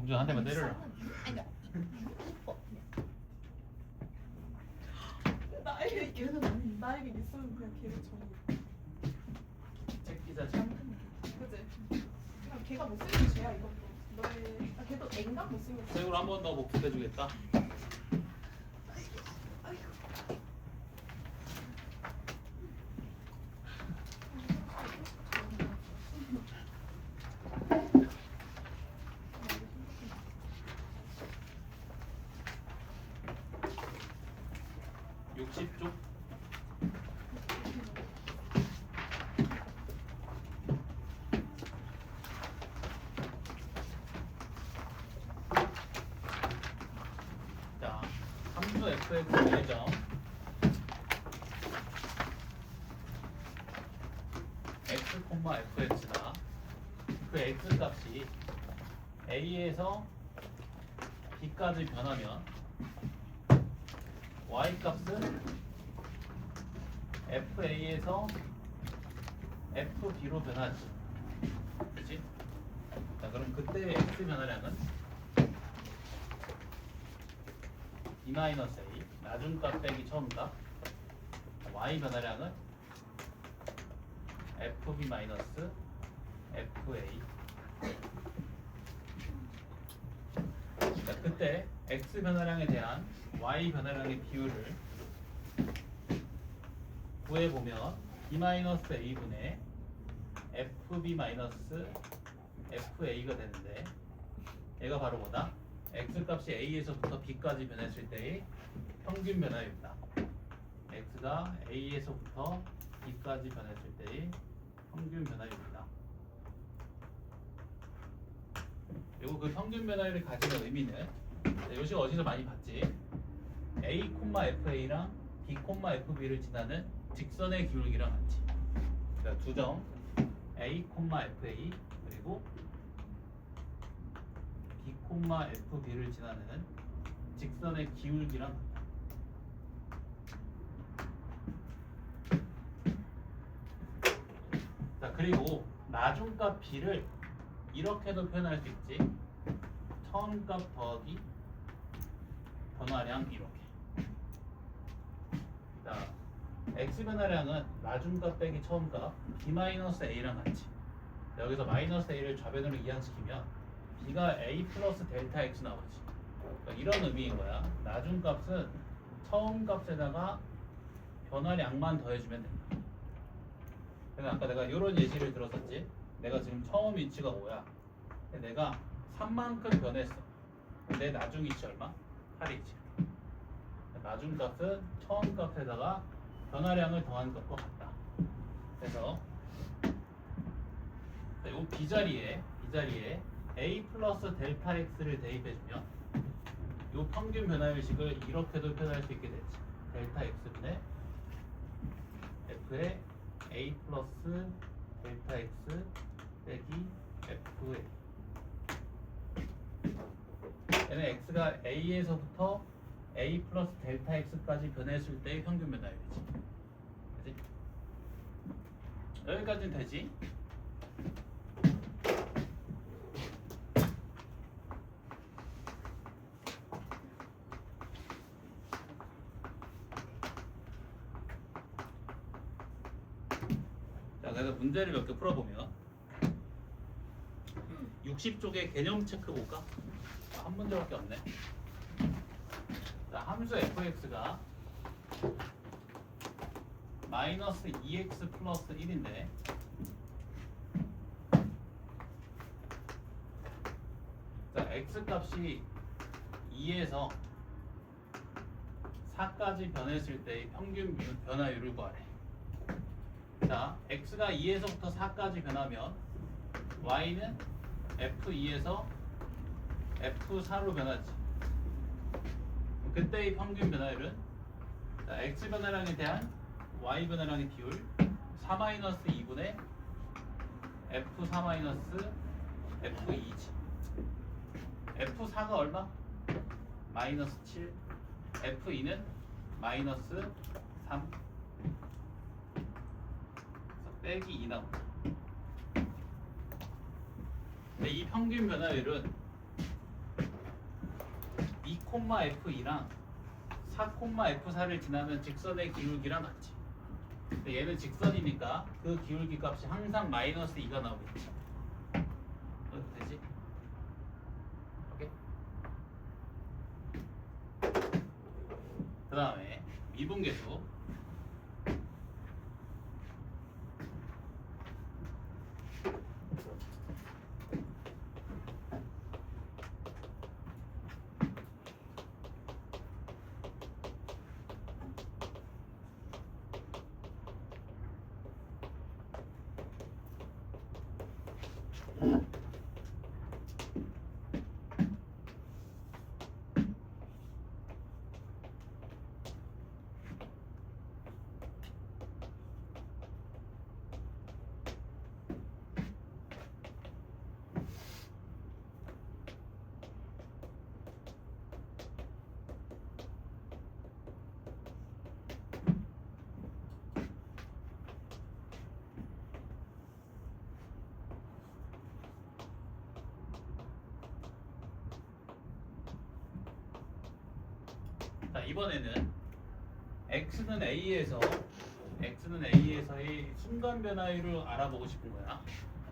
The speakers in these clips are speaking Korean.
범준 한 대만 때려라. 아니 나에게 걔는 나에게 있으면 그냥 걔를 정해. 새끼자 참. 그지? 그냥 걔가 못생긴 죄야 이것도. 너의 걔도 앵간 못생긴 죄. 새우를 한 번 더 복습해주겠다. 쪽 자, 함수 fx 예정 x, fx다. 그 x 값이 a에서 b까지 변하면 y 값은 FA에서 FB로 변하지. 그치? 자, 그럼 그때 X 변화량은 B-A, 나중값 빼기 처음값. Y 변화량은 FB 마이너스 FA. 자, 그때 X 변화량에 대한 Y 변화량의 비율을 구해보면 B-A분의 FB-FA가 되는데 얘가 바로 뭐다? X값이 A에서부터 B까지 변했을 때의 평균 변화율이다. X가 A에서부터 B까지 변했을 때의 평균 변화율이다. 그리고 그 평균 변화율이 가지는 의미는 요식 어디서 많이 봤지? A, FA랑 B, FB를 지나는 직선의 기울기랑 같이. 그러니까 두 점 A, FA 그리고 B, FB를 지나는 직선의 기울기랑 같다. 자, 그리고 나중값 B를 이렇게도 표현할 수 있지. 처음값 더하기 변화량 이렇게. 자, x 변화량은 나중값 빼기 처음값 b-a랑 같이. 여기서 마이너스 a를 좌변으로 이항시키면 b가 a 플러스 델타 x 나오지. 그러니까 이런 의미인 거야. 나중값은 처음값에다가 변화량만 더해주면 된다. 그래서 아까 내가 이런 예시를 들었었지. 내가 지금 처음 위치가 5야. 내가 3만큼 변했어. 내 나중 위치 얼마? 8이지. 나중값은 처음값에다가 변화량을 더한 것과 같다. 그래서 이 B자리에 A 플러스 델타 X를 대입해주면 이 평균 변화율식을 이렇게도 표현할 수 있게 되지. 델타 X분의 F의 A 플러스 델타 X 빼기 F의 얘는 X가 A에서부터 A 플러스 델타 X까지 변했을 때의 평균 변화율이지. 그치? 여기까지는 되지? 자, 그래서 문제를 몇 개 풀어보면 60쪽에 개념 체크 볼까? 한 문제밖에 없네. 자, 함수 fx가 마이너스 2x 플러스 1인데 자, x값이 2에서 4까지 변했을 때의 평균 변화율을 구하래. 자, x가 2에서부터 4까지 변하면 y는 f2에서 f4로 변하지. 그때의 평균 변화율은 자, x 변화량에 대한 y 변화량의 비율 4-2분의 f4 f2지. f4가 얼마? 마이너스 7. f2는 마이너스 3. 빼기 2 나옵니다. 이 평균 변화율은 2,f2랑 4,f4를 지나는 직선의 기울기랑 같지. 근데 얘는 직선이니까 그 기울기 값이 항상 마이너스 2가 나오겠지. 이렇게 되지? 오케이? 그 다음에 미분계수. 자, 이번에는 x는 a에서의 순간 변화율을 알아보고 싶은 거야.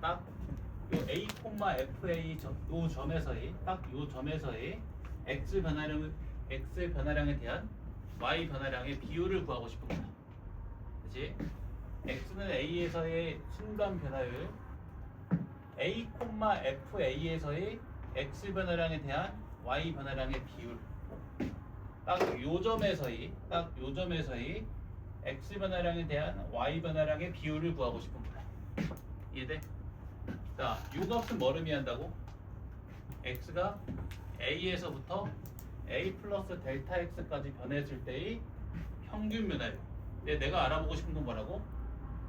딱 요 a, fa 요 점에서의 x 변화량에 대한 y 변화량의 비율을 구하고 싶은 거야. 그렇지? x는 a에서의 순간 변화율, a, fa에서의 x 변화량에 대한 y 변화량의 비율. 딱 요 점에서의 x 변화량에 대한 y 변화량의 비율을 구하고 싶은 거야. 이해돼? 자, 요 값은 뭐를 의미한다고? x가 a에서부터 a 플러스 델타 x까지 변했을 때의 평균 변화율. 근데 내가 알아보고 싶은 건 뭐라고?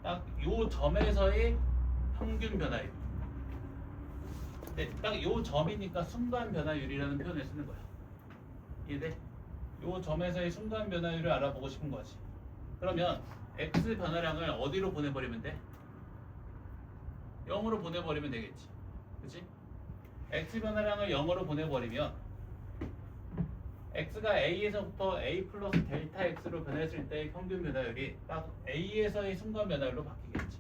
딱 요 점에서의 평균 변화율. 근데 딱 요 점이니까 순간 변화율이라는 표현을 쓰는 거야. 이해돼? 요 점에서의 순간 변화율을 알아보고 싶은 거지. 그러면 x 변화량을 어디로 보내버리면 돼? 0으로 보내버리면 되겠지. 그치? x 변화량을 0으로 보내버리면 x가 a에서부터 a 플러스 델타 x로 변했을 때의 평균 변화율이 딱 a에서의 순간 변화율로 바뀌겠지.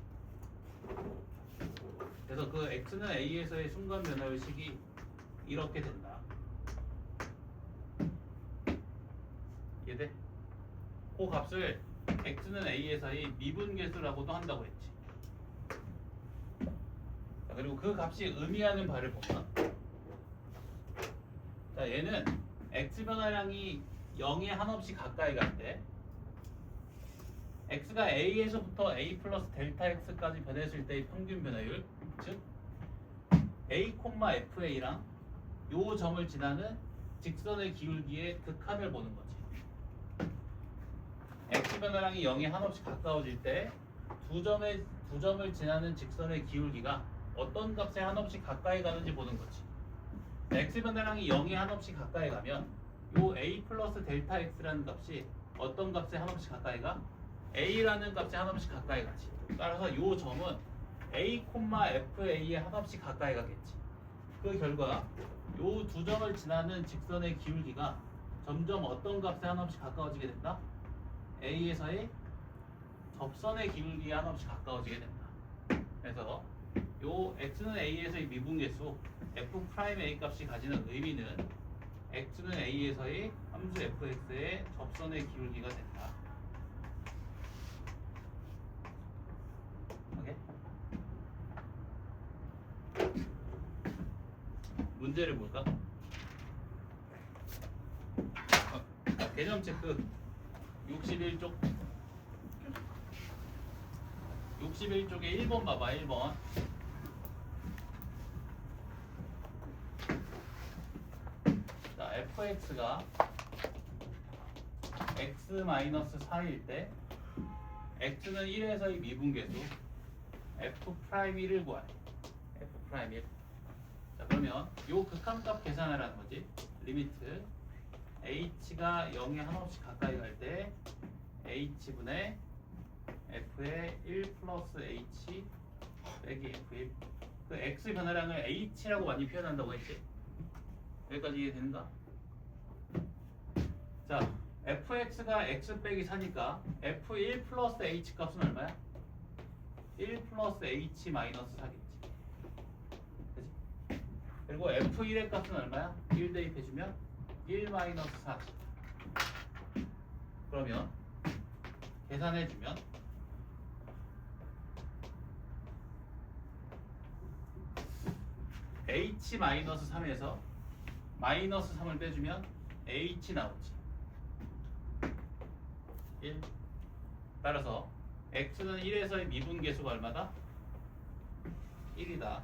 그래서 그 x는 a에서의 순간 변화율식이 이렇게 된다. 이해돼? 그 값을 x는 a에서의 미분계수라고도 한다고 했지. 자, 그리고 그 값이 의미하는 바를 보면, 자, 얘는 x 변화량이 0에 한없이 가까이 갈 때 x가 a에서부터 a 플러스 델타 x까지 변했을 때의 평균 변화율, 즉 a, fa랑 요 점을 지나는 직선의 기울기의 극한을 보는 거지. x 변화량이 0에 한없이 가까워질 때 두 점을 지나는 직선의 기울기가 어떤 값에 한없이 가까이 가는지 보는 거지. x 변화량이 0에 한없이 가까이 가면 요 a 플러스 델타 x라는 값이 어떤 값에 한없이 가까이 가? a라는 값에 한없이 가까이 가지. 따라서 요 점은 a, fa에 한없이 가까이 가겠지. 그 결과 요 두 점을 지나는 직선의 기울기가 점점 어떤 값에 한없이 가까워지게 된다? a에서의 접선의 기울기에 한없이 가까워지게 된다. 그래서 요 x는 a에서의 미분계수 f'a 값이 가지는 의미는 x는 a에서의 함수 fx의 접선의 기울기가 된다. 오케이? 문제를 볼까? 개념 체크 61쪽에 1번 봐봐. 1번. 자, fx가 x-4일 때 x는 1에서의 미분계수 f'1을 구하래. f'1. 자, 그러면 요 극한값 계산하라는 거지. 리미트 h가 0에 한없이 가까이 갈 때 h분의 f의 1 플러스 h 빼기 f1. 그 x 변화량을 h라고 많이 표현한다고 했지. 여기까지 이해되는가? 자, fx가 x 빼기 4니까 f1 플러스 h 값은 얼마야? 1 플러스 h 마이너스 4겠지. 그치? 그리고 f1의 값은 얼마야? 1 대입해주면 1 마이너스 4. 그러면 계산해주면 h 마이너스 3에서 마이너스 3을 빼주면 h 나오지. 1. 따라서 x는 1에서의 미분계수가 얼마다? 1이다.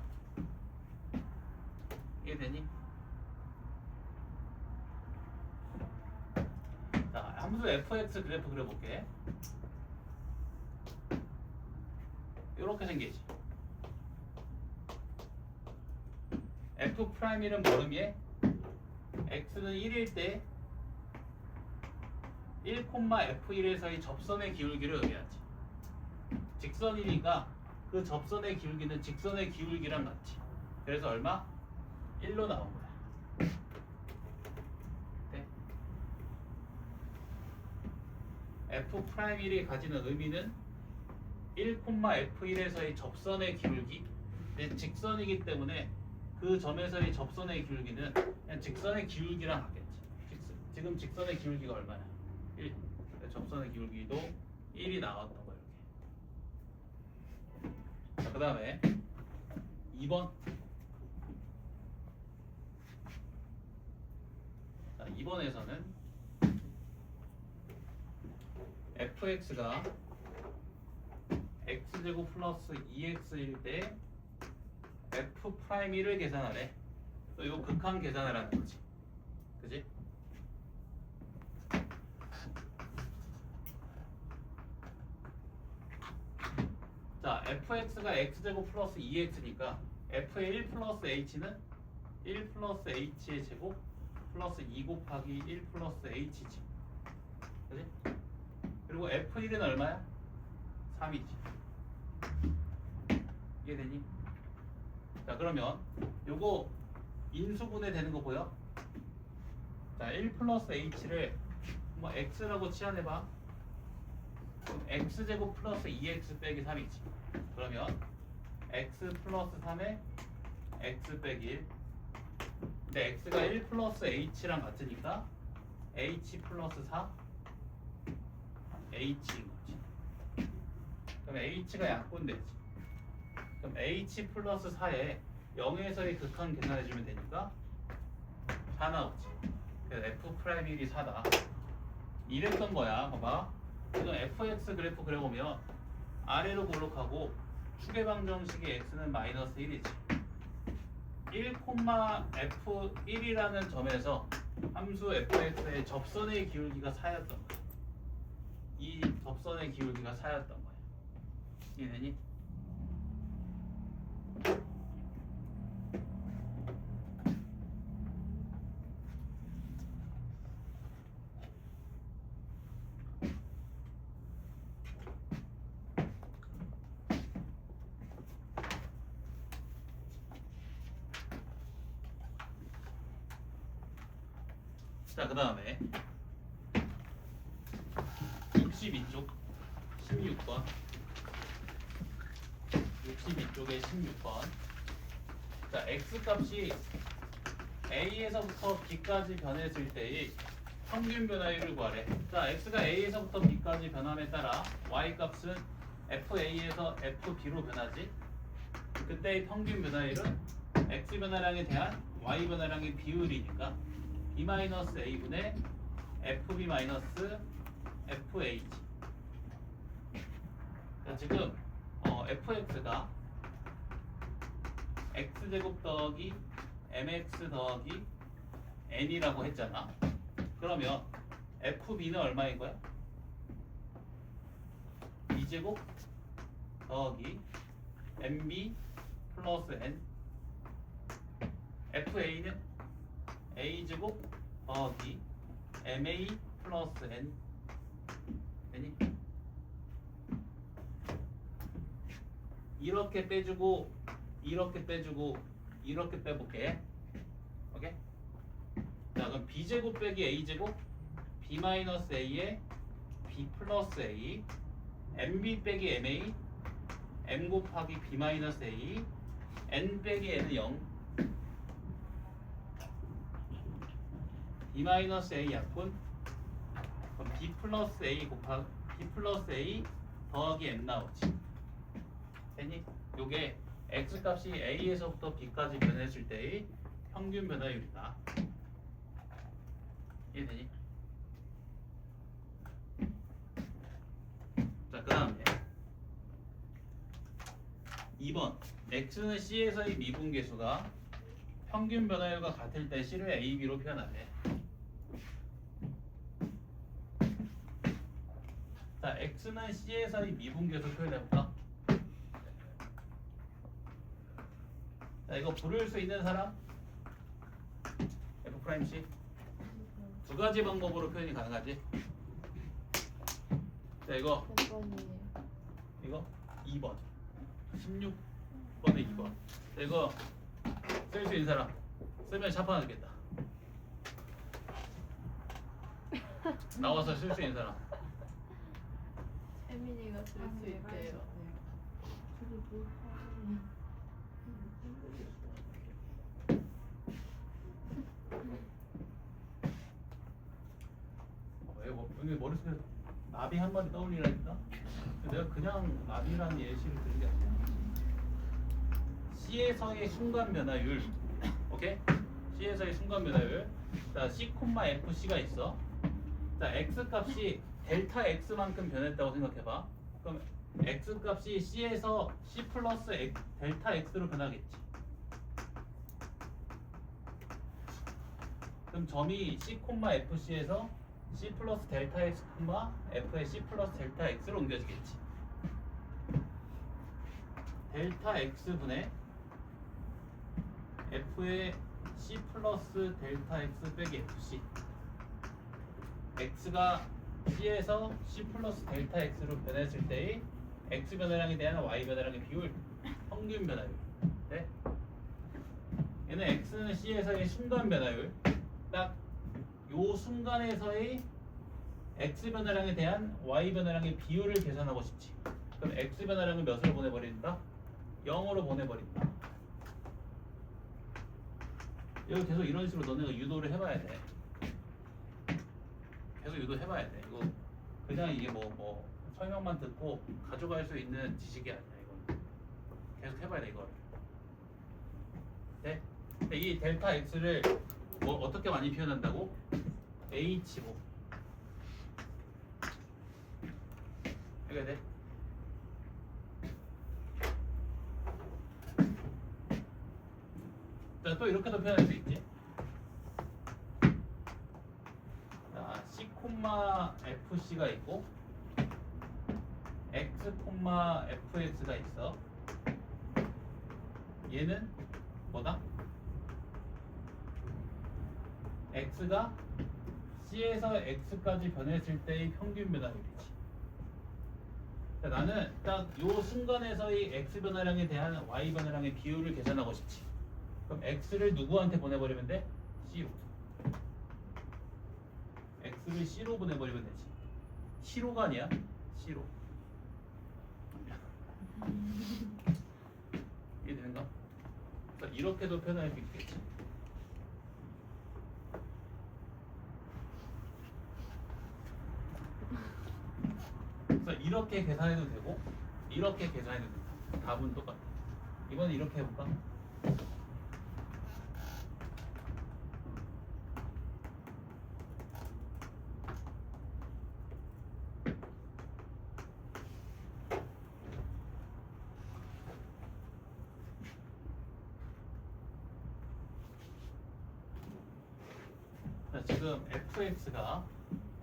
이해되니? 자, 함수 fx 그래프 그려볼게. 이렇게 생기지. f 프라임이는 모름이에 x는 1일 때 1,f1에서의 접선의 기울기를 의미하지. 직선이니까 그 접선의 기울기는 직선의 기울기랑 같지. 그래서 얼마? 1로 나온 거야. 네. f'1이 가지는 의미는 1,f1에서의 접선의 기울기. 근데 직선이기 때문에 그 점에서의 접선의 기울기는 그냥 직선의 기울기랑 같겠지. 지금 직선의 기울기가 얼마냐? 1. 접선의 기울기도 1이 나왔던 거예요. 이렇게. 자, 그 다음에 2번. 자, 2번에서는 fx가 x제곱 플러스 2x일 때 f'1을 계산하래. 또 이거 극한 계산을 하는 거지. 그지? 자, fx가 x제곱 플러스 2x니까 f의 1 플러스 h는 1 플러스 h의 제곱 플러스 2 곱하기 1 플러스 h지. 그지? 그리고 f1은 얼마야? 3이지. 이해되니? 자, 그러면 요거 인수분해 되는 거 보여? 자, 1 플러스 h를 뭐 x라고 치환해봐. 그럼 x제곱 플러스 2x 빼기 3이지. 그러면 x 플러스 3에 x 빼기 1. 근데 x가 1 플러스 h랑 같으니까 h 플러스 4 h인 거지. 그럼 h가 약분되지. 그럼 h 플러스 4에 0에서의 극한 계산해주면 되니까 4 나오지. 그래서 f'1이 4다. 이랬던 거야. 봐봐. 지금 fx 그래프 그려보면 아래로 볼록하고 추계방정식의 x는 마이너스 1이지. 1,f1이라는 점에서 함수 fx의 접선의 기울기가 4였던 거야. 이 접선의 기울기가 4였던 거야. 이해되니? 자, 그 다음에 62쪽 16번 62쪽에 16번. 자, x값이 a에서부터 b까지 변했을 때의 평균 변화율을 구하래. 자, x가 a에서부터 b까지 변함에 따라 y값은 fa에서 fb로 변하지. 그때의 평균 변화율은 x 변화량에 대한 y 변화량의 비율이니까 b-a분의 fb-fh. 자, 지금 fx가 x제곱 더하기 mx 더하기 n이라고 했잖아. 그러면 fb는 얼마인 거야? 2제곱 더하기 mb 플러스 n. fa는 a제곱 더하기 ma 플러스 n. 되니? 이렇게 빼주고 이렇게 빼주고 이렇게 빼볼게. 오케이? 자, 그럼 b제곱 빼기 a제곱 b-a에 b 플러스 a mb 빼기 ma m 곱하기 b-a n 빼기 n은 0 b-a 약분 그럼 b 플러스 a 곱하기 b 플러스 a 더하기 m 나오지 됐니? 요게 x 값이 a에서부터 b까지 변했을 때의 평균 변화율이다 이해되니? 자, 그 다음에 2번 x는 c에서의 미분계수가 평균 변화율과 같을 때 c를 a, b로 표현하래. 자, x는 c에서의 미분계수 표현해볼까? 자, 이거 부를 수 있는 사람? F'C 두 가지 방법으로 표현이 가능하지. 자, 이거 몇 번이에요? 이거 2번 16번에 2번 자, 이거 쓸 수 있는 사람 쓰면 샤파하겠다 나와서 쓸 수 있는 사람 혜민이가 쓸 수 있대요. 여기 머릿속에 나비 한 마리 떠올리라니까 내가 그냥 나비라는 예시를 드는 게 아니야 C에서의 순간 변화율 오케이? C에서의 순간 변화율 자 C, FC가 있어 자 X 값이 델타 X만큼 변했다고 생각해봐 그럼 X 값이 C에서 C 플러스 델타 X로 변하겠지 그럼 점이 C, FC에서 C 플러스 델타 X, F의 C 플러스 델타 X로 옮겨지겠지 델타 X분의 F의 C 플러스 델타 X 빼기 FC X가 C에서 C 플러스 델타 X로 변했을 때의 X 변화량에 대한 Y 변화량의 비율 평균 변화율 네? 얘는 X는 C에서의 순간 변화율 딱 요 순간에서의 X 변화량에 대한 Y 변화량의 비율을 계산하고 싶지 그럼 X 변화량을 몇으로 보내버린다? 0으로 보내버린다 여기 계속 이런 식으로 너네가 유도를 해봐야 돼 계속 유도해봐야 돼 이거 그냥 이게 뭐 설명만 듣고 가져갈 수 있는 지식이 아니야 이건 계속 해봐야 돼 이걸 네? 근데 이 델타 X를 뭐 어떻게 많이 표현한다고? H로 이게 돼? 자, 또 이렇게도 표현할 수 있지. 자, C, FC가 있고 X, FX가 있어. 얘는 뭐다? X가 C에서 X까지 변했을 때의 평균 변화율이지. 자, 나는 딱 요 순간에서의 X 변화량에 대한 Y 변화량의 비율을 계산하고 싶지. 그럼 X를 누구한테 보내버리면 돼? C로. X를 C로 보내버리면 되지. C로가 아니야? C로. 이해되는가? 그러니까 이렇게도 표현할 수 있겠지. 그래서 이렇게 계산해도 되고 이렇게 계산해도 된다. 답은 똑같아. 이번엔 이렇게 해볼까? 자, 지금 fx가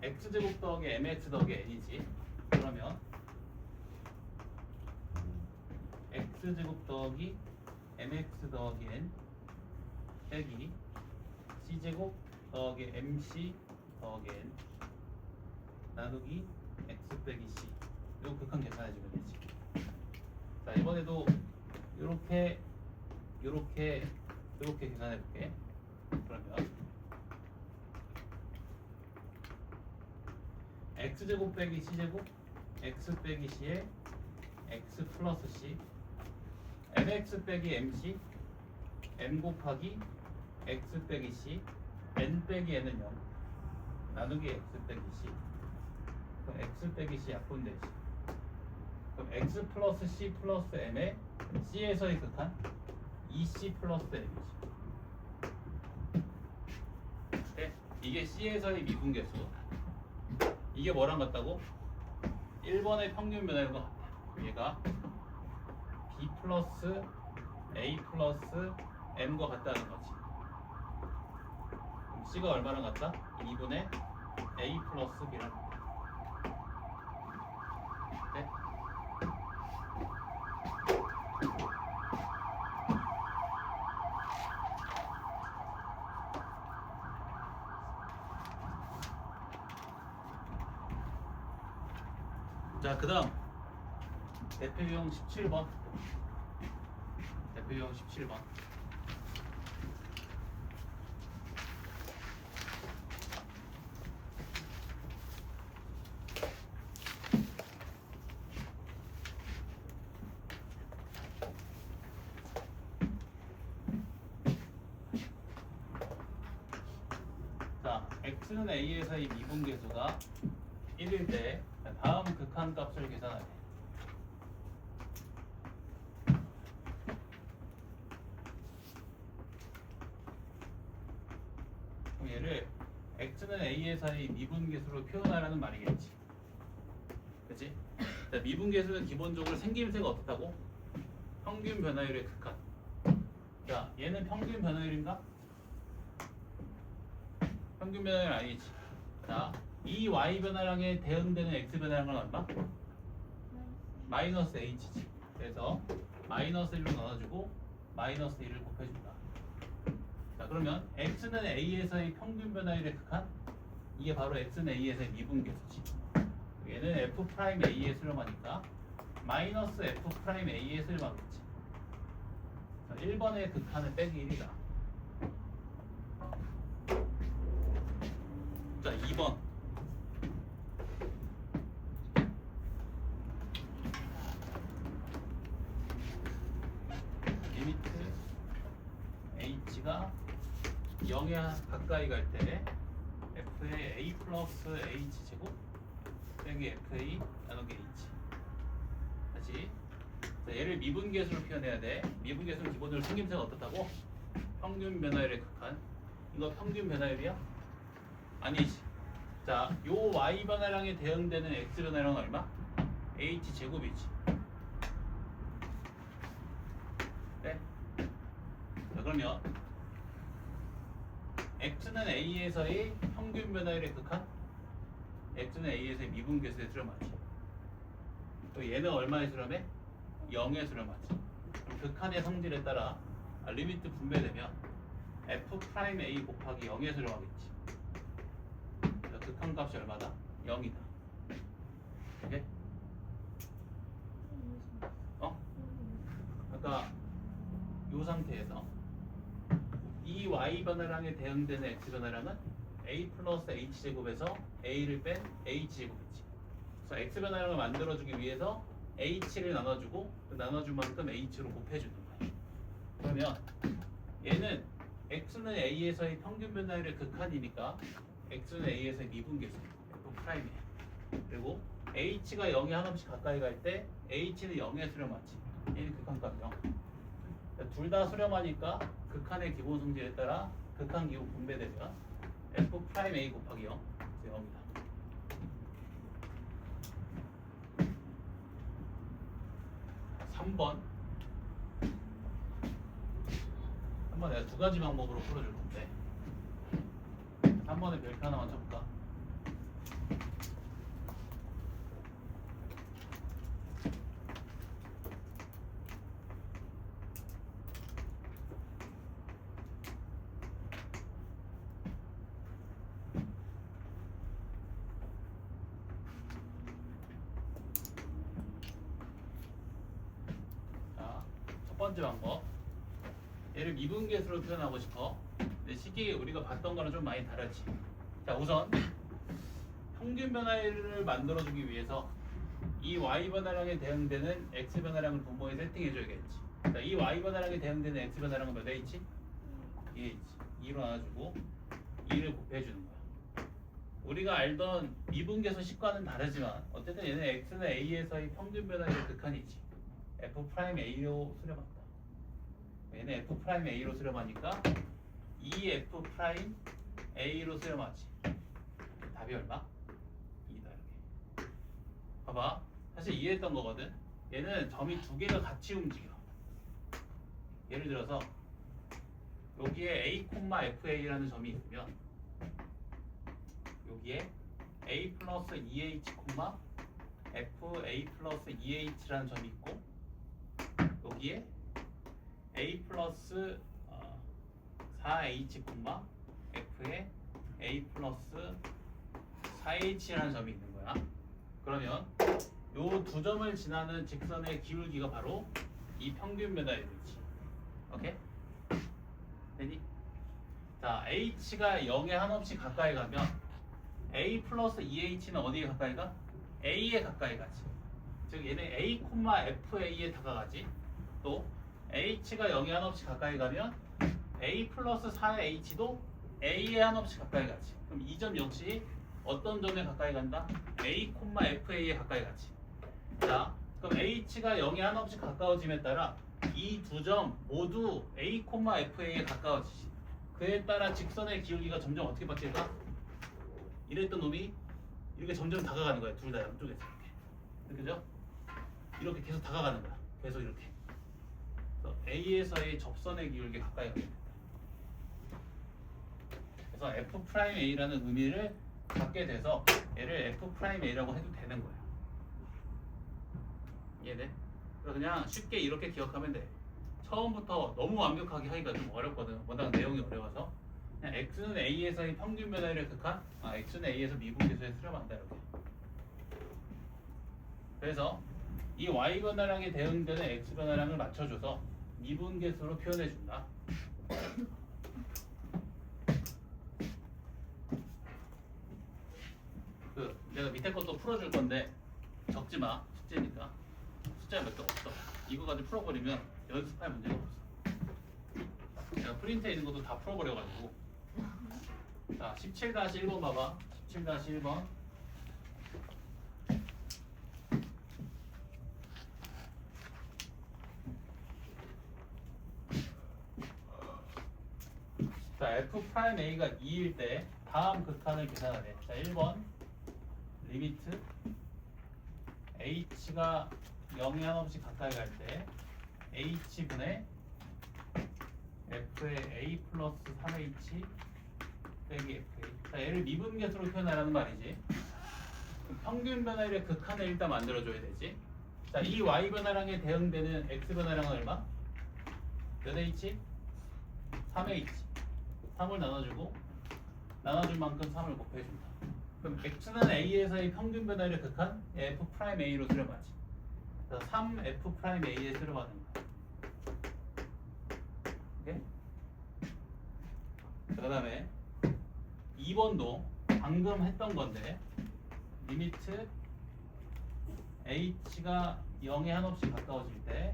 x제곱 더하기 mx 더하기 n이지. 그러면 x제곱 더하기 mx 더하기 n 빼기 c제곱 더하기 mc 더하기 n 나누기 x 빼기 c 이거 극한 계산해주면 되지. 자, 이번에도 요렇게 계산해볼게. 그러면 x제곱 빼기 c제곱 x 빼기 c에 x 플러스 c mx 빼기 mc m 곱하기 x 빼기 c n 빼기 n은 0 나누기 x 빼기 c 그럼 x 빼기 c 약분되지 그럼 x 플러스 c 플러스 m에 c에서의 극한 2c 플러스 m이지 네? 이게 c에서의 미분계수 이게 뭐랑 같다고? 1번의 평균 변화율과 같아 얘가 b 플러스 a 플러스 m과 같다는 거지 그럼 c가 얼마랑 같다? 2분의 a 플러스 b랑 같다 네? 자, 그 다음 대표용 17번 대표용 17번 자, x는 a에서의 미분계수가 1일 때 다음 극한 값을 계산하래. 그럼 얘를 x는 a에서의 미분계수로 표현하라는 말이겠지. 그치? 자, 미분계수는 기본적으로 생김새가 어떻다고? 평균 변화율의 극한. 자, 얘는 평균 변화율인가? 평균 변화율 아니지. 자, 이 y 변화량에 대응되는 x 변화량은 얼마? 마이너스 h지. 그래서 마이너스 1로 나눠주고 마이너스 1을 곱해준다. 자, 그러면 x는 a에서의 평균 변화율의 극한? 이게 바로 x는 a에서의 미분계수지. 얘는 f 프라임 a에 수렴하니까 마이너스 f 프라임 a에 수렴하겠지. 자, 1번의 극한은 빼기 1이다. 자, 2번. 리미트 h가 0에 가까이 갈 때 f의 a 플러스 h 제곱 빼기 fa 나누기 h 다시 자, 얘를 미분계수로 표현해야 돼. 미분계수는 기본적으로 생김새가 어떻다고? 평균 변화율의 극한. 이거 평균 변화율이야? 아니지. 자, 요 y 변화량에 대응되는 x 변화량은 얼마? h 제곱이지. 네? 자, 그러면 x는 a에서의 평균 변화율의 극한? x는 a에서의 미분계수에 수렴하지. 또 얘는 얼마에 수렴해? 0에 수렴하지. 그럼 극한의 성질에 따라 리미트 분배되면 f 프라임 a 곱하기 0에 수렴하겠지. 그래서 극한 값이 얼마다? 0이다. 오케이? 그러니까 이 상태에서 이 y 변화량에 대응되는 x 변화량은 a 플러스 h 제곱에서 a를 뺀 h 제곱이지. 그래서 x 변화량을 만들어주기 위해서 h를 나눠주고 그 나눠준 만큼 h로 곱해주는 거야. 그러면 얘는 x는 a에서의 평균 변화율의 극한이니까 x는 a에서의 미분계수 f 프라임이야. 그리고 h가 0에 하나씩 가까이 갈 때 h는 0에 수렴하지. 얘는 극한값 0. 둘 다 수렴하니까 극한의 기본 성질에 따라 극한 기호 분배되면 f 프라임 a 곱하기 0 그래서 0이다. 한번 내가 두 가지 방법으로 풀어줄 건데 3번에 별표 하나만 쳐볼까? 자, 첫 번째 방법 얘를 미분계수로 표현하고 싶어. 근데 식이 우리가 봤던 거랑 좀 많이 다르지. 자, 우선 평균 변화를 만들어주기 위해서 이 y 변화량에 대응되는 x 변화량을 분모에 세팅해줘야겠지. 자, 이 y 변화량에 대응되는 x 변화량은 몇 h? 2h. 2로 나눠주고 2를 곱해주는 거야. 우리가 알던 미분계수 식과는 다르지만 어쨌든 얘는 x는 a에서의 평균 변화의 극한이지. f'A로 수렴한다. 얘는 f'A로 수렴하니까 2f'A로 수렴하지. 답이 얼마? 2다 이렇게. 봐봐. 사실 이해했던 거거든. 얘는 점이 두 개가 같이 움직여. 예를 들어서 여기에 a, fa라는 점이 있으면 여기에 a 플러스 2h, fa 플러스 2h라는 점이 있고 여기에 a 플러스 4h, f에 a 플러스 4h라는 점이 있는 거야. 그러면 요 두 점을 지나는 직선의 기울기가 바로 이 평균 변화율이지. 오케이? 되니? 자, h가 0에 한없이 가까이 가면 a 플러스 2h는 어디에 가까이 가? a에 가까이 가지. 즉 얘는 a, fa에 다가가지. 또 h가 0에 한없이 가까이 가면 a 플러스 4h도 a에 한없이 가까이 가지. 그럼 이 점 역시 어떤 점에 가까이 간다? a, fa에 가까이 가지. 자, 그럼 h가 0에 한없이 가까워짐에 따라 이 두 점 모두 a, fa에 가까워지지. 그에 따라 직선의 기울기가 점점 어떻게 바뀔까? 이랬던 놈이 이렇게 점점 다가가는 거야. 둘 다 양쪽에서 이렇게. 그죠? 이렇게 계속 다가가는 거야. 계속 이렇게. 그래서 a에서의 접선의 기울기가 가까이 가게 된다. 그래서 f'A라는 의미를 갖게 돼서 얘를 f'A라고 해도 되는 거야. 이해돼? 그래서 그냥 쉽게 이렇게 기억하면 돼. 처음부터 너무 완벽하게 하기가 좀 어렵거든. 워낙 내용이 어려워서 그냥 x는 a에서의 평균 변화율의 극한, x는 a에서 미분계수에 수렴한다 이렇게. 그래서 이 y 변화량에 대응되는 x 변화량을 맞춰줘서 미분계수로 표현해준다. 내가 밑에 것도 풀어줄 건데 적지 마. 숙제니까. 숫자 몇 개 없어. 이거 가지고 풀어버리면 연습할 문제가 없어. 내가 프린트에 있는 것도 다 풀어버려가지고. 자, 17-1번 봐봐. 17-1번. 자, f'A가 2일 때 다음 극한을 계산하래. 자, 1번 리미트 h가 0에 한없이 가까이 갈 때 h분의 f의 a 플러스 3h 빼기 fa. 자, 얘를 미분계수로 표현하라는 말이지. 평균 변화율의 극한을 일단 만들어줘야 되지. 자, 이 y 변화량에 대응되는 x 변화량은 얼마? 몇 h? 3h. 3을 나눠주고 나눠줄 만큼 3을 곱해준다. 그럼 x는 a에서의 평균 변화율의 극한 f'A로 수렴하지. 그래서 3f'A에 수렴하는 거야. 오케이? 그 다음에 2번도 방금 했던 건데 리미트 h가 0에 한없이 가까워질 때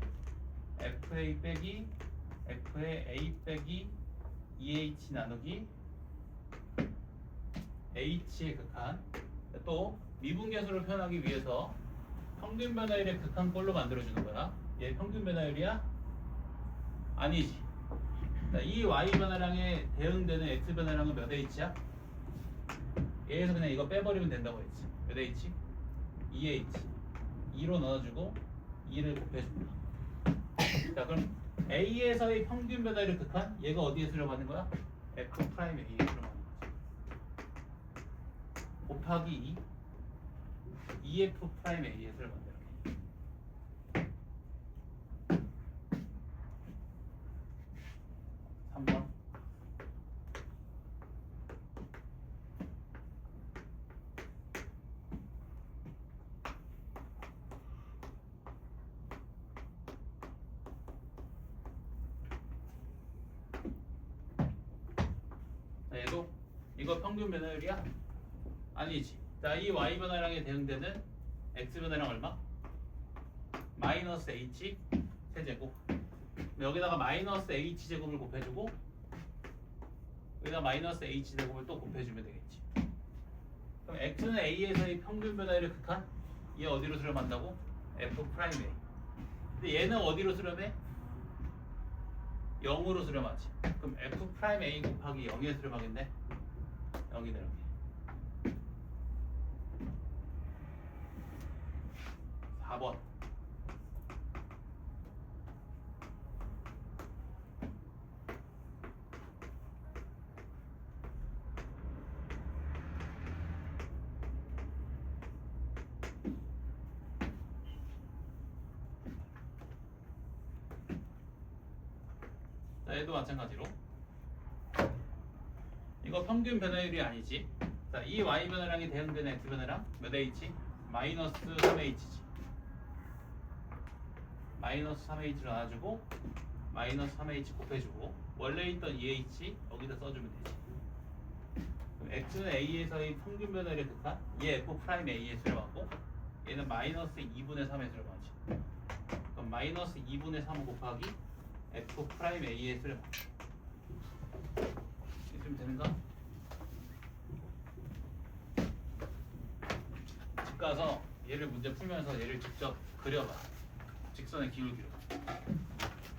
fa 빼기 f의 a 빼기 2h 나누기 h의 극한. 또 미분계수를 표현하기 위해서 평균 변화율의 극한꼴로 만들어주는 거야. 얘 평균 변화율이야? 아니지. 자, 이 y 변화량에 대응되는 x 변화량은 몇 h야? 얘에서 그냥 이거 빼버리면 된다고 했지. 몇 h? 2h. 2로 넣어주고 2를 곱해준다. 자, 그럼 a에서의 평균 변화율의 극한, 얘가 어디에 수렴하는 거야? f'A에 수렴하는 거지. 곱하기 2f'A에 수렴한다 이렇게. 3번. 자, 얘도 이거 평균 변화율이야? 아니지. 자, 이 y 변화량에 대응되는 x 변화량 얼마? 마이너스 h 세제곱. 여기다가 마이너스 h 제곱을 곱해주고 여기다 마이너스 h 제곱을 또 곱해주면 되겠지. 그럼 x는 a에서의 평균 변화율의 극한? 얘 어디로 수렴한다고? f 프라임 a. 근데 얘는 어디로 수렴해? 0으로 수렴하지. 그럼 f 프라임 a 곱하기 0에 수렴하겠네. 0이네 여기. 4번. 자, 얘도 마찬가지로 이거 평균 변화율이 아니지. 자, 이 y 변화량이 대응되는 x 변화량 몇 h? 마이너스 3h지. 마이너스 3h를 나눠주고 마이너스 3h 곱해주고 원래 있던 2h 여기다 써주면 되지. 그럼 x는 a에서의 평균 변화율의 극한 얘 f 프라임 a에 수렴하고 얘는 마이너스 2분의 3에 수렴하지. 그럼 마이너스 2분의 3 곱하기 f 프라임 a에 수렴하지. 이쯤 되는가? 집 가서 얘를 문제 풀면서 얘를 직접 그려봐. 직선의 기울기로.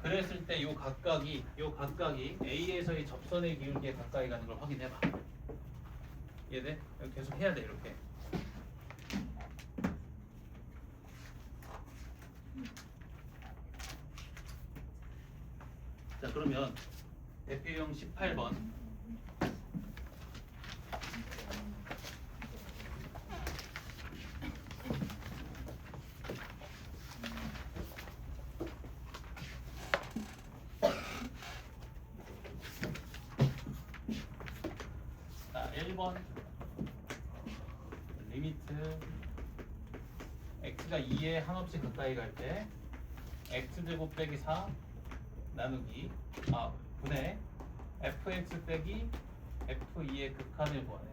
그랬을 때 요 각각이 A에서의 접선의 기울기에 가까이 가는 걸 확인해봐. 이해돼? 계속 해야 돼 이렇게. 자, 그러면 대표형 18번. 자, 1번 리미트 x가 2에 한없이 가까이 갈 때 x제곱 빼기 4 나누기 분의 fx 빼기 f2의 극한을 구하네.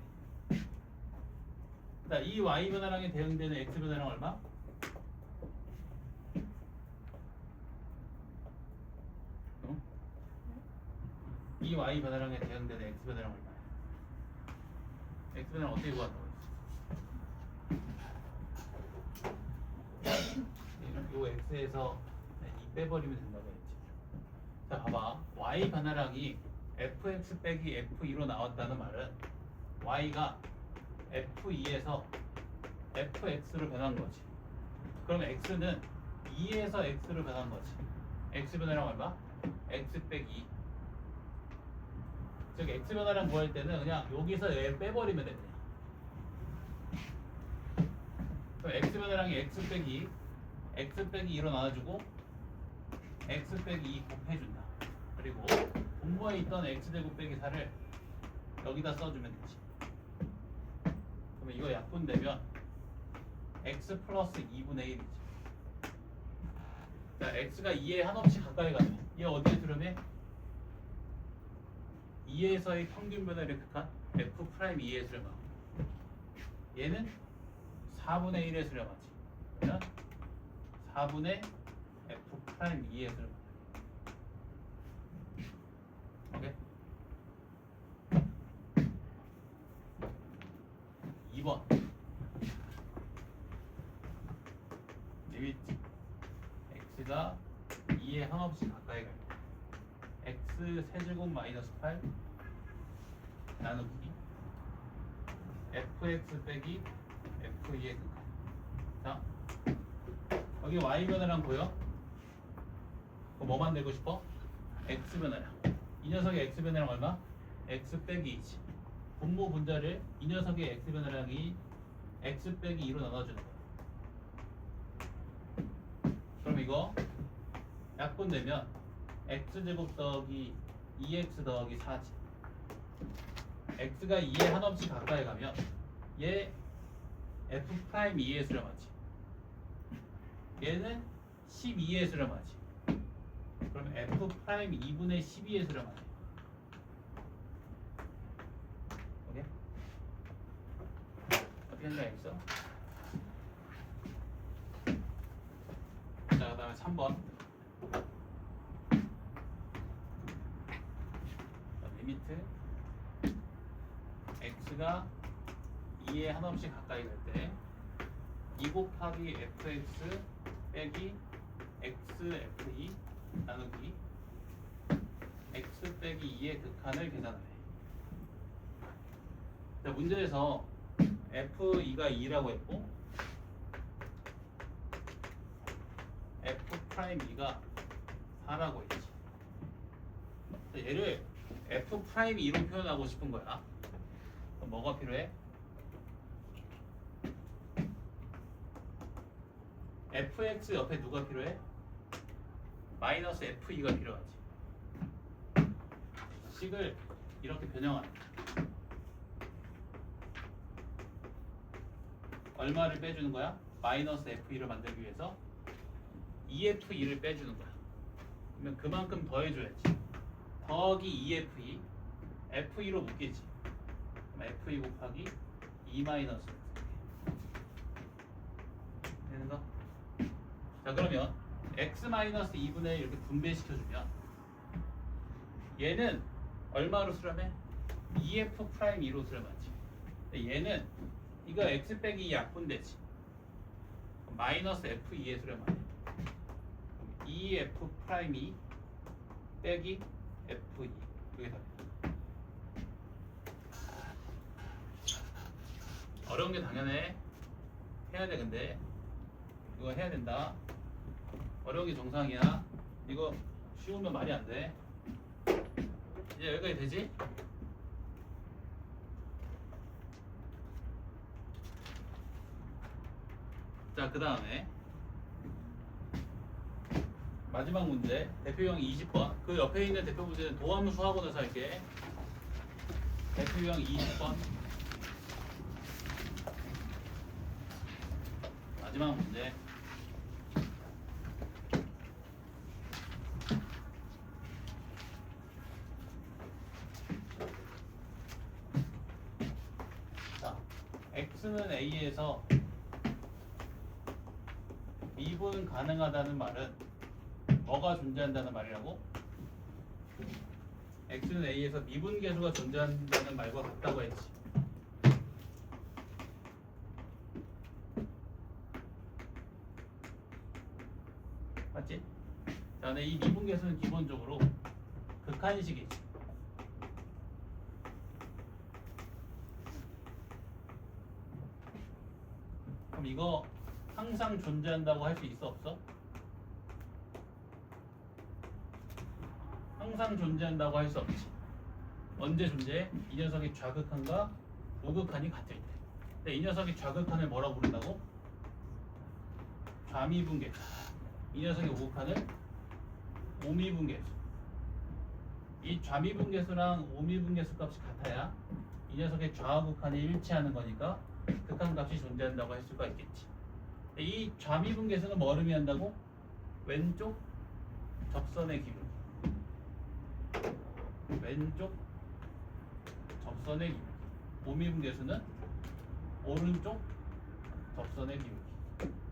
자, 이 y 변화량에 대응되는 x 변화량 얼마? 응? 이 y 변화량에 대응되는 x 변화량 얼마야? x 변화량 어떻게 구한다고 했지? 요 x에서 2 빼버리면 된다고 했지. 자, 봐봐. y 변화량이 fx 빼기 f2로 나왔다는 말은 y가 f2에서 fx로 변한 거지. 그럼 x는 2에서 x로 변한 거지. x 변화량 얼마? x 빼기 2. 즉 x 변화량 구할 때는 그냥 여기서 얘 빼버리면 돼. 그럼 x 변화량이 x 빼기 2로 나눠주고 x 빼기 2 곱해준다. 그리고 분모에 있던 x제곱 빼기 4를 여기다 써주면 되지. 그러면 이거 약분되면 x 플러스 2분의 1이지. 자, x가 2에 한없이 가까이 가면 얘 어디에 수렴해? 2에서의 평균 변화율의 극한 f 프라임 2에 수렴하고 얘는 4분의 1에 수렴하지. 그러면 4분의 f 프라임 2에 수렴하지. 오케이? 2번 리미트 x가 2에 한없이 가까이 갈 때 x 세제곱 마이너스 8 나누기 fx 빼기 f2의 극한. 자, 여기 y 변화량 보여? 그거 뭐 만들고 싶어? x 변화량. 이 녀석의 x 변화량 얼마? x 빼기 2지. 분모 분자를 이 녀석의 x 변화량이 x 빼기 2로 나눠주는 거야. 그럼 이거 약분되면 x제곱 더하기 2x 더하기 4지. x가 2에 한없이 가까이 가면 얘 f 프라임 2에 수렴하지. 얘는 12에 수렴하지. 그럼 f 프라임 2분의 12에 수렴하지. 오케이? 어떻게 이렇게 생각했어. 자, 그 다음에 3번. 리미트 x가 2에 한없이 가까이 될 때 2 곱하기 fx 빼기 xfe 나누기 x 빼기 2의 극한을 계산해. 자, 문제에서 f2가 2라고 했고 f'2가 4라고 했지. 자, 얘를 f'2로 표현하고 싶은 거야. 그럼 뭐가 필요해? fx 옆에 누가 필요해? 마이너스 f2가 필요하지. 식을 이렇게 변형하는 거야. 얼마를 빼주는 거야? 마이너스 f2를 만들기 위해서 2f2를 빼주는 거야. 그러면 그만큼 더해줘야지. 더하기 2f2 f2로 묶이지. 그럼 f2 곱하기 2 마이너스 되는 거? 자, 그러면 x 마이너스 2분의 1 이렇게 분배시켜주면 얘는 얼마로 수렴해? 2f'2로 수렴하지. 얘는 이거 x 빼기 2 약분되지. 마이너스 f2에 수렴하네. 2f'2 빼기 f2 이게 답이다. 어려운 게 당연해. 해야 돼. 근데 이거 해야 된다. 어려운 게 정상이야. 이거 쉬우면 말이 안 돼. 이제 여기까지 되지? 자, 그 다음에 마지막 문제 대표형 20번. 그 옆에 있는 대표 문제는 도함수 하고 나서 할게. 대표형 20번 마지막 문제. 자, x는 a에서 미분 가능하다는 말은 뭐가 존재한다는 말이라고? x는 a에서 미분계수가 존재한다는 말과 같다고 했지. 맞지? 자, 근데 이 미분계수는 기본적으로 극한식이지. 그럼 이거 항상 존재한다고 할 수 있어 없어? 항상 존재한다고 할 수 없지. 언제 존재해? 이 녀석이 좌극한과 우극한이 같을 때. 근데 이 녀석이 좌극한을 뭐라고 부른다고? 좌미분계수. 이 녀석의 우극한을 우미분계수. 이 좌미분계수랑 우미분계수 값이 같아야 이 녀석의 좌우극한이 일치하는 거니까 극한값이 존재한다고 할 수가 있겠지. 이 좌미분계수는 뭐를 의미한다고? 왼쪽 접선의 기울기. 왼쪽 접선의 기울기. 우미분계수는 오른쪽 접선의 기울기.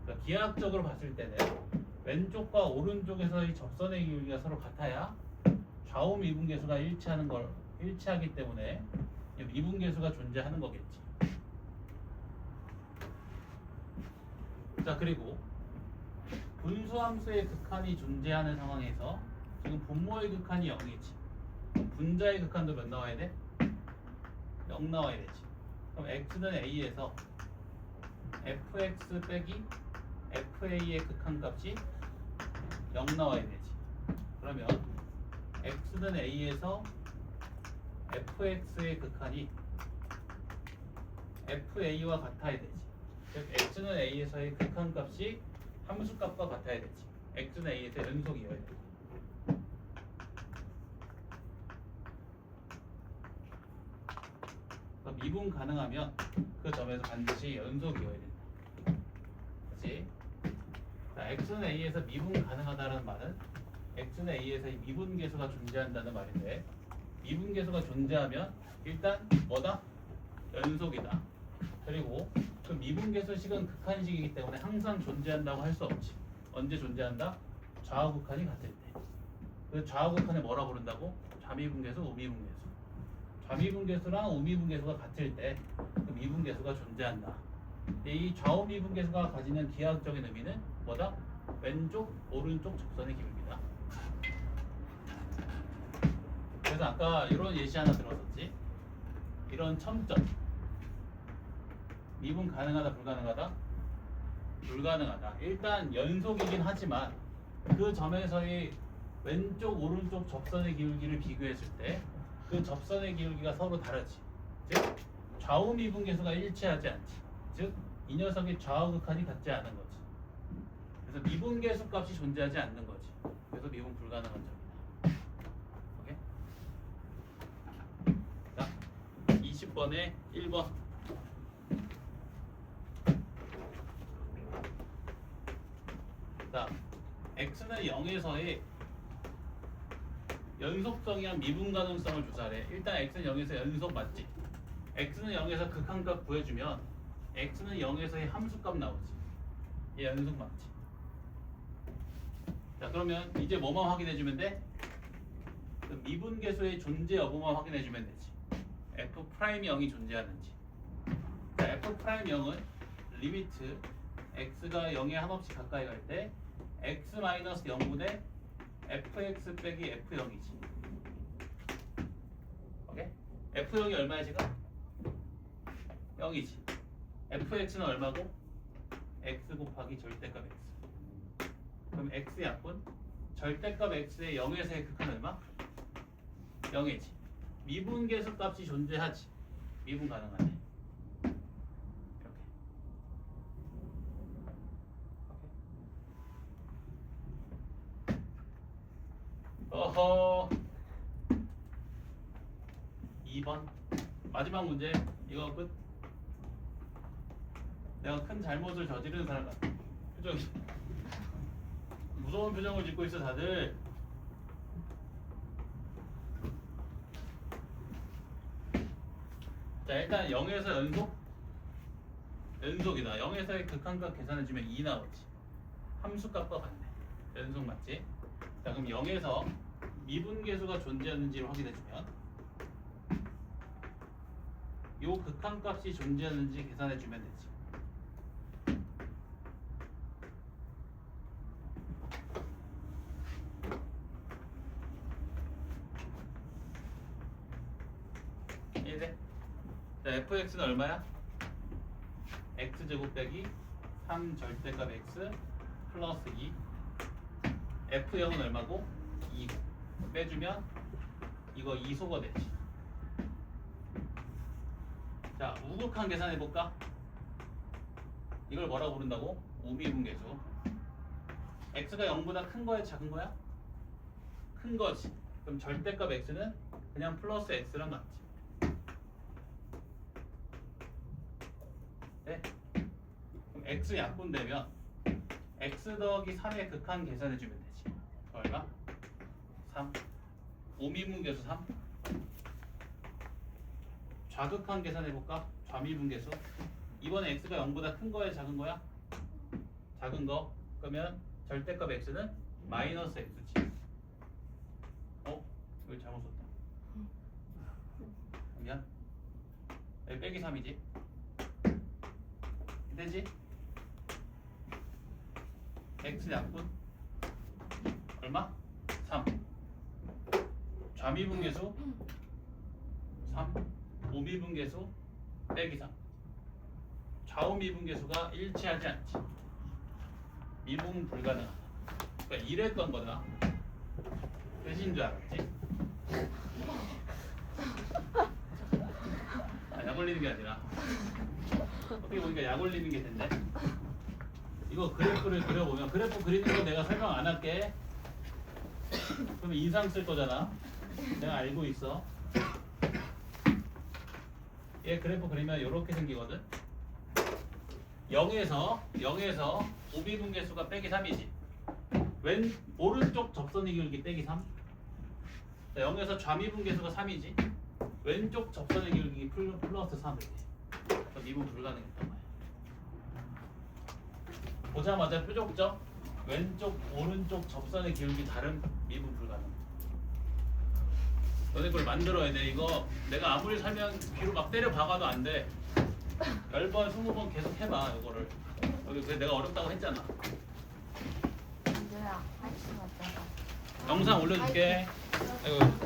그러니까 기하학적으로 봤을 때는 왼쪽과 오른쪽에서의 접선의 기울기가 서로 같아야 좌우 미분계수가 일치하기 때문에 미분계수가 존재하는 거겠지. 자, 그리고 분수함수의 극한이 존재하는 상황에서 지금 분모의 극한이 0이지. 분자의 극한도 몇 나와야 돼? 0 나와야 되지. 그럼 x는 a에서 fx 빼기 fa의 극한값이 0 나와야 되지. 그러면 x는 a에서 fx의 극한이 fa와 같아야 되지. 즉 x는 a에서의 극한값이 함수값과 같아야 되지. x는 a에서 연속이어야 되지. 미분 가능하면 그 점에서 반드시 연속이어야 된다. 그렇지? 자, x는 a에서 미분 가능하다는 말은 x는 a에서 미분계수가 존재한다는 말인데, 미분계수가 존재하면 일단 뭐다? 연속이다. 그리고 그 미분계수식은 극한식이기 때문에 항상 존재한다고 할 수 없지. 언제 존재한다? 좌우극한이 같을 때. 그 좌우극한에 뭐라 부른다고? 좌미분계수, 우미분계수. 좌미분계수랑 우미분계수가 같을 때 그 미분계수가 존재한다. 근데 이 좌우미분계수가 가지는 기하학적인 의미는 뭐다? 왼쪽, 오른쪽 접선의 기울기다. 그래서 아까 이런 예시 하나 들었었지. 이런 첨점. 미분 가능하다, 불가능하다? 불가능하다. 일단 연속이긴 하지만 그 점에서의 왼쪽, 오른쪽 접선의 기울기를 비교했을 때 그 접선의 기울기가 서로 다르지. 즉 좌우 미분계수가 일치하지 않지. 즉 이 녀석의 좌우극한이 같지 않은 거지. 그래서 미분계수 값이 존재하지 않는 거지. 그래서 미분 불가능한 점이다. 오케이? 자, 20번에 1번. 자, x는 0에서의 연속성이한 미분 가능성을 조사해. 일단 x는 0에서 연속 맞지? x는 0에서 극한값 구해주면 x는 0에서의 함수값 나오지. 얘 연속 맞지? 자, 그러면 이제 뭐만 확인해주면 돼? 그 미분계수의 존재 여부만 확인해주면 되지. f'이 0이 존재하는지. 자, f'0은 리미트 x가 0에 한없이 가까이 갈 때 x-0분의 fx 빼기 f0이지. 오케이? f0이 얼마야 지금? 0이지. fx는 얼마고? x 곱하기 절대값 x. 그럼 x 약분 절대값 x의 0에서의 극한 얼마? 0이지. 미분계수 값이 존재하지. 미분 가능하네. 이렇게. 어허. 2번 마지막 문제. 이거 끝. 내가 큰 잘못을 저지르는 사람 같아. 표정 무서운 표정을 짓고 있어 다들. 자, 일단 0에서 연속이다. 0에서의 극한값 계산해주면 2 나오지. 함수값과 같네. 연속 맞지? 자, 그럼 0에서 미분계수가 존재하는지를 확인해주면 요 극한값이 존재하는지 계산해주면 되지. 이해돼? 자, fx는 얼마야? x제곱 빼기 3 절대값 x 플러스 2. f0은 얼마고? 2고. 빼주면 이거 2소가 되지. 자, 우극한 계산해볼까? 이걸 뭐라고 부른다고? 우미분계수. x가 0보다 큰 거야, 작은 거야? 큰 거지. 그럼 절대값 x는 그냥 플러스 x랑 같지. 네? 그럼 x 약분되면 x 더하기 3의 극한 계산해주면 되지. 얼마? 3. 오미분계수 3. 좌극한 계산해볼까? 좌미분계수. 이번에 x가 0보다 큰 거야, 작은 거야? 작은 거. 그러면 절대값 x는 마이너스 x지. 이거 잘못 썼다. 미안. 여기 빼기 3이지. 되지? x 약분 얼마? 3. 좌미분계수 3. 우미분계수 빼기 3. 좌우미분계수가 일치하지 않지. 미분 불가능하다. 그러니까 이랬던 거다. 끝인 줄 알았지? 약 올리는 게 아니라 어떻게 보니까 약 올리는 게 된대. 이거 그래프를 그려보면, 그래프 그리는 거 내가 설명 안 할게. 그러면 인상 쓸 거잖아. 내가 알고 있어. 얘 그래프 그리면 이렇게 생기거든. 0에서 오비분계수가 빼기 3이지. 오른쪽 접선의 기울기 빼기 3. 자, 0에서 좌미분계수가 3이지. 왼쪽 접선의 기울기 플러스 3이지. 그럼 미분 불가능했단 말이야. 보자마자 뾰족점 왼쪽 오른쪽 접선의 기울기 다른 미분 불가능. 너네 걸 만들어야 돼. 이거 내가 아무리 설명 뒤로 막 때려 박아도 안 돼. 10번 20번 계속 해봐 이거를. 여기 그래 내가 어렵다고 했잖아. 민주야, 할수 없잖아. 영상 올려줄게. 아이고.